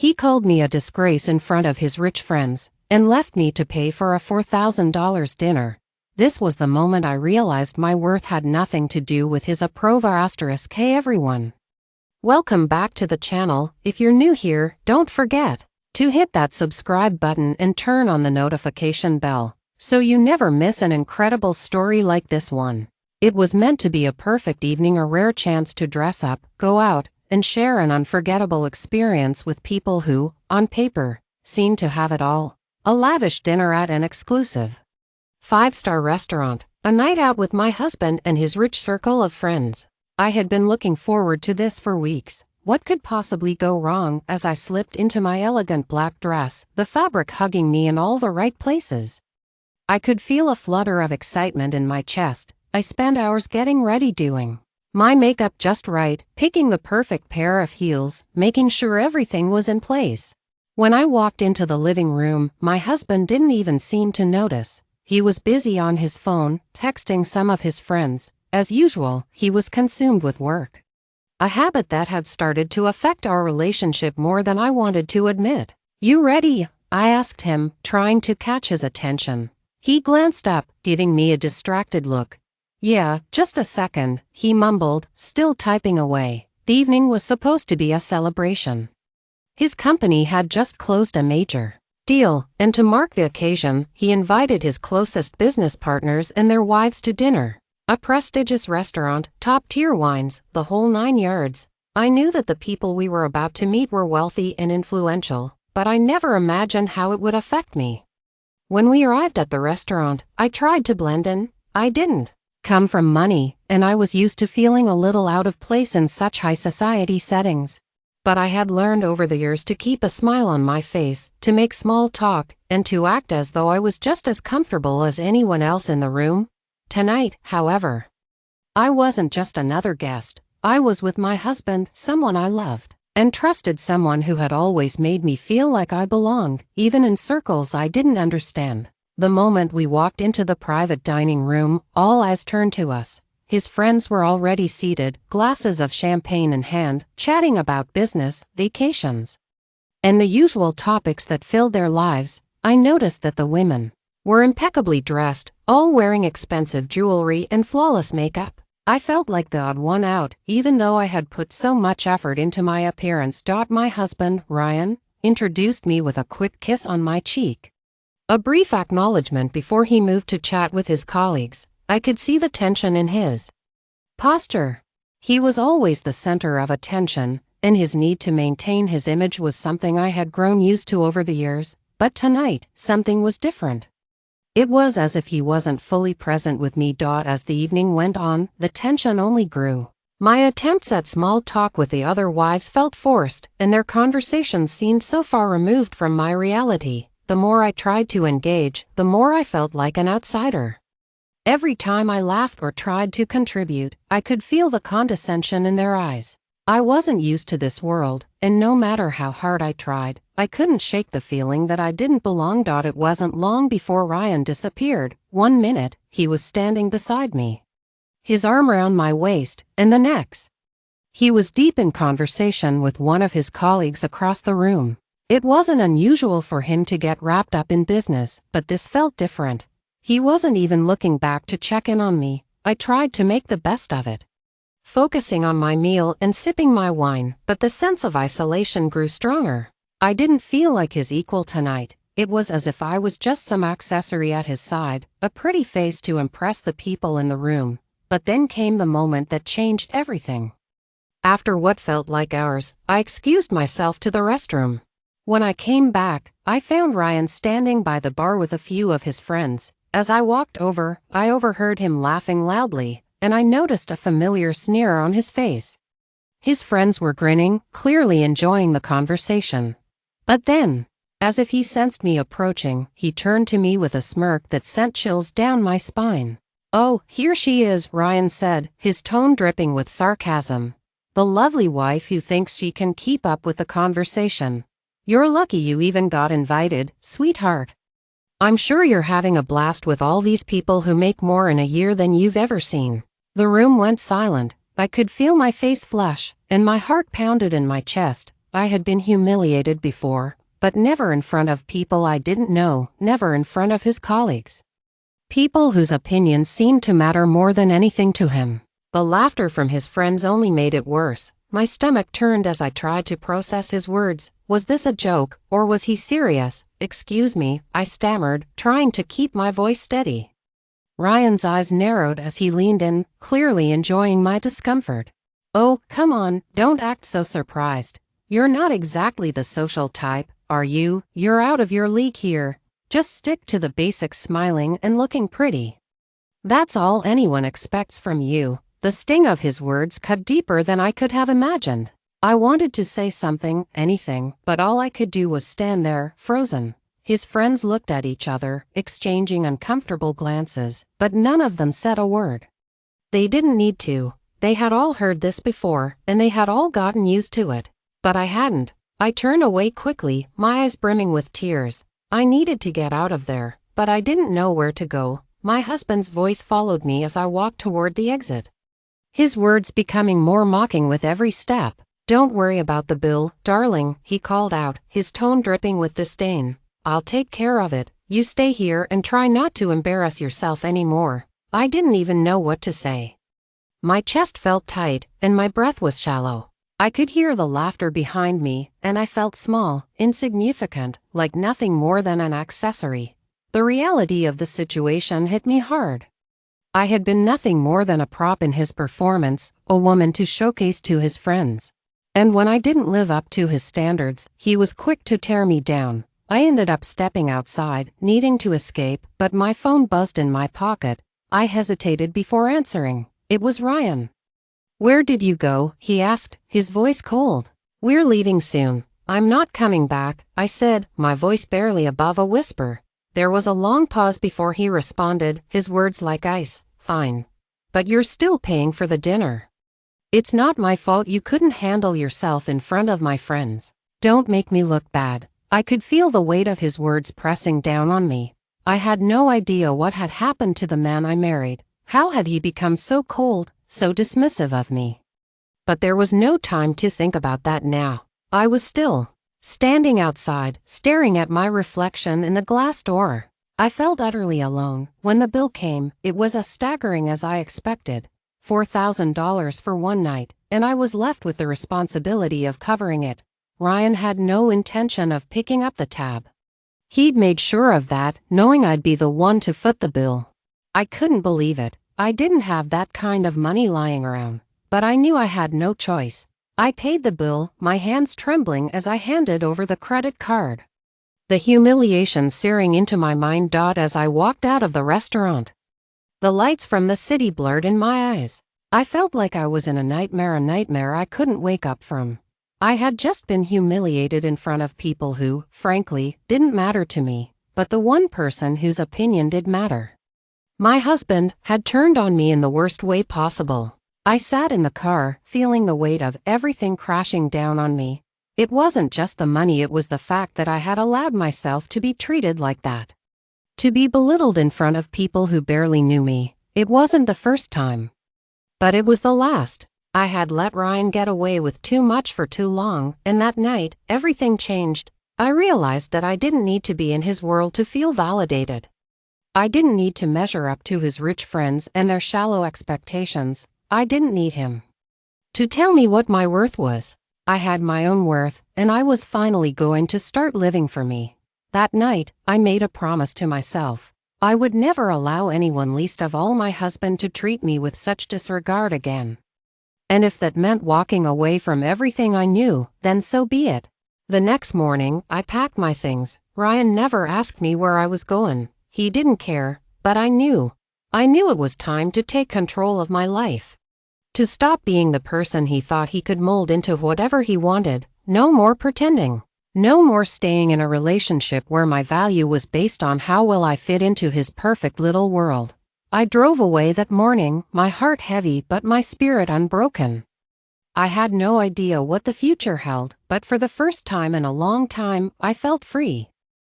He called me a disgrace in front of his rich friends and left me to pay for a $4,000 dinner. This was the moment I realized my worth had nothing to do with his approval. Hey everyone. Welcome back to the channel. If you're new here, don't forget to hit that subscribe button and turn on the notification bell so you never miss an incredible story like this one. It was meant to be a perfect evening, a rare chance to dress up, go out, and share an unforgettable experience with people who, on paper, seemed to have it all. A lavish dinner at an exclusive five-star restaurant, a night out with my husband and his rich circle of friends. I had been looking forward to this for weeks. What could possibly go wrong? As I slipped into my elegant black dress, the fabric hugging me in all the right places. I could feel a flutter of excitement in my chest. I spent hours getting ready, doing my makeup just right, picking the perfect pair of heels, making sure everything was in place. When I walked into the living room, my husband didn't even seem to notice. He was busy on his phone, texting some of his friends. As usual, he was consumed with work. A habit that had started to affect our relationship more than I wanted to admit. "You ready?" I asked him, trying to catch his attention. He glanced up, giving me a distracted look. "Yeah, just a second," he mumbled, still typing away. The evening was supposed to be a celebration. His company had just closed a major deal, and to mark the occasion, he invited his closest business partners and their wives to dinner. A prestigious restaurant, top-tier wines, the whole 9 yards. I knew that the people we were about to meet were wealthy and influential, but I never imagined how it would affect me. When we arrived at the restaurant, I tried to blend in. I didn't come from money, and I was used to feeling a little out of place in such high society settings. But I had learned over the years to keep a smile on my face, to make small talk, and to act as though I was just as comfortable as anyone else in the room. Tonight, however, I wasn't just another guest. I was with my husband, someone I loved and trusted, someone who had always made me feel like I belonged, even in circles I didn't understand. The moment we walked into the private dining room, all eyes turned to us. His friends were already seated, glasses of champagne in hand, chatting about business, vacations, and the usual topics that filled their lives. I noticed that the women were impeccably dressed, all wearing expensive jewelry and flawless makeup. I felt like the odd one out, even though I had put so much effort into my appearance. My husband, Ryan, introduced me with a quick kiss on my cheek. A brief acknowledgement before he moved to chat with his colleagues. I could see the tension in his posture. He was always the center of attention, and his need to maintain his image was something I had grown used to over the years. But tonight, something was different. It was as if he wasn't fully present with me. As the evening went on, the tension only grew. My attempts at small talk with the other wives felt forced, and their conversations seemed so far removed from my reality. The more I tried to engage, the more I felt like an outsider. Every time I laughed or tried to contribute, I could feel the condescension in their eyes. I wasn't used to this world, and no matter how hard I tried, I couldn't shake the feeling that I didn't belong. It wasn't long before Ryan disappeared. 1 minute, he was standing beside me, his arm around my waist, and the next, he was deep in conversation with one of his colleagues across the room. It wasn't unusual for him to get wrapped up in business, but this felt different. He wasn't even looking back to check in on me. I tried to make the best of it, focusing on my meal and sipping my wine, but the sense of isolation grew stronger. I didn't feel like his equal tonight. It was as if I was just some accessory at his side, a pretty face to impress the people in the room. But then came the moment that changed everything. After what felt like hours, I excused myself to the restroom. When I came back, I found Ryan standing by the bar with a few of his friends. As I walked over, I overheard him laughing loudly, and I noticed a familiar sneer on his face. His friends were grinning, clearly enjoying the conversation. But then, as if he sensed me approaching, he turned to me with a smirk that sent chills down my spine. "Oh, here she is," Ryan said, his tone dripping with sarcasm. "The lovely wife who thinks she can keep up with the conversation. You're lucky you even got invited, sweetheart. I'm sure you're having a blast with all these people who make more in a year than you've ever seen." The room went silent. I could feel my face flush, and my heart pounded in my chest. I had been humiliated before, but never in front of people I didn't know, never in front of his colleagues. People whose opinions seemed to matter more than anything to him. The laughter from his friends only made it worse. My stomach turned as I tried to process his words. Was this a joke, or was he serious? "Excuse me," I stammered, trying to keep my voice steady. Ryan's eyes narrowed as he leaned in, clearly enjoying my discomfort. "Oh, come on, don't act so surprised. You're not exactly the social type, are you? You're out of your league here. Just stick to the basics, smiling and looking pretty. That's all anyone expects from you." The sting of his words cut deeper than I could have imagined. I wanted to say something, anything, but all I could do was stand there, frozen. His friends looked at each other, exchanging uncomfortable glances, but none of them said a word. They didn't need to. They had all heard this before, and they had all gotten used to it. But I hadn't. I turned away quickly, my eyes brimming with tears. I needed to get out of there, but I didn't know where to go. My husband's voice followed me as I walked toward the exit, his words becoming more mocking with every step. "Don't worry about the bill, darling," he called out, his tone dripping with disdain. "I'll take care of it. You stay here and try not to embarrass yourself anymore." I didn't even know what to say. My chest felt tight, and my breath was shallow. I could hear the laughter behind me, and I felt small, insignificant, like nothing more than an accessory. The reality of the situation hit me hard. I had been nothing more than a prop in his performance, a woman to showcase to his friends. And when I didn't live up to his standards, he was quick to tear me down. I ended up stepping outside, needing to escape, but my phone buzzed in my pocket. I hesitated before answering. It was Ryan. "Where did you go?" he asked, his voice cold. "We're leaving soon." "I'm not coming back," I said, my voice barely above a whisper. There was a long pause before he responded, his words like ice. "Fine. But you're still paying for the dinner." "It's not my fault you couldn't handle yourself in front of my friends. Don't make me look bad." I could feel the weight of his words pressing down on me. I had no idea what had happened to the man I married. How had he become so cold, so dismissive of me? But there was no time to think about that now. I was still standing outside, staring at my reflection in the glass door. I felt utterly alone. When the bill came, it was as staggering as I expected. $4,000 for one night, and I was left with the responsibility of covering it. Ryan had no intention of picking up the tab. He'd made sure of that, knowing I'd be the one to foot the bill. I couldn't believe it. I didn't have that kind of money lying around, but I knew I had no choice. I paid the bill, my hands trembling as I handed over the credit card. The humiliation searing into my mind as I walked out of the restaurant. The lights from the city blurred in my eyes. I felt like I was in a nightmare I couldn't wake up from. I had just been humiliated in front of people who, frankly, didn't matter to me, but the one person whose opinion did matter. My husband had turned on me in the worst way possible. I sat in the car, feeling the weight of everything crashing down on me. It wasn't just the money, it was the fact that I had allowed myself to be treated like that. To be belittled in front of people who barely knew me. It wasn't the first time. But it was the last. I had let Ryan get away with too much for too long, and that night, everything changed. I realized that I didn't need to be in his world to feel validated. I didn't need to measure up to his rich friends and their shallow expectations. I didn't need him to tell me what my worth was. I had my own worth, and I was finally going to start living for me. That night, I made a promise to myself. I would never allow anyone, least of all my husband, to treat me with such disregard again. And if that meant walking away from everything I knew, then so be it. The next morning, I packed my things. Ryan never asked me where I was going. He didn't care, but I knew. I knew it was time to take control of my life. To stop being the person he thought he could mold into whatever he wanted. No more pretending. No more staying in a relationship where my value was based on how well I fit into his perfect little world. I drove away that morning, my heart heavy but my spirit unbroken. I had no idea what the future held, but for the first time in a long time, I felt free.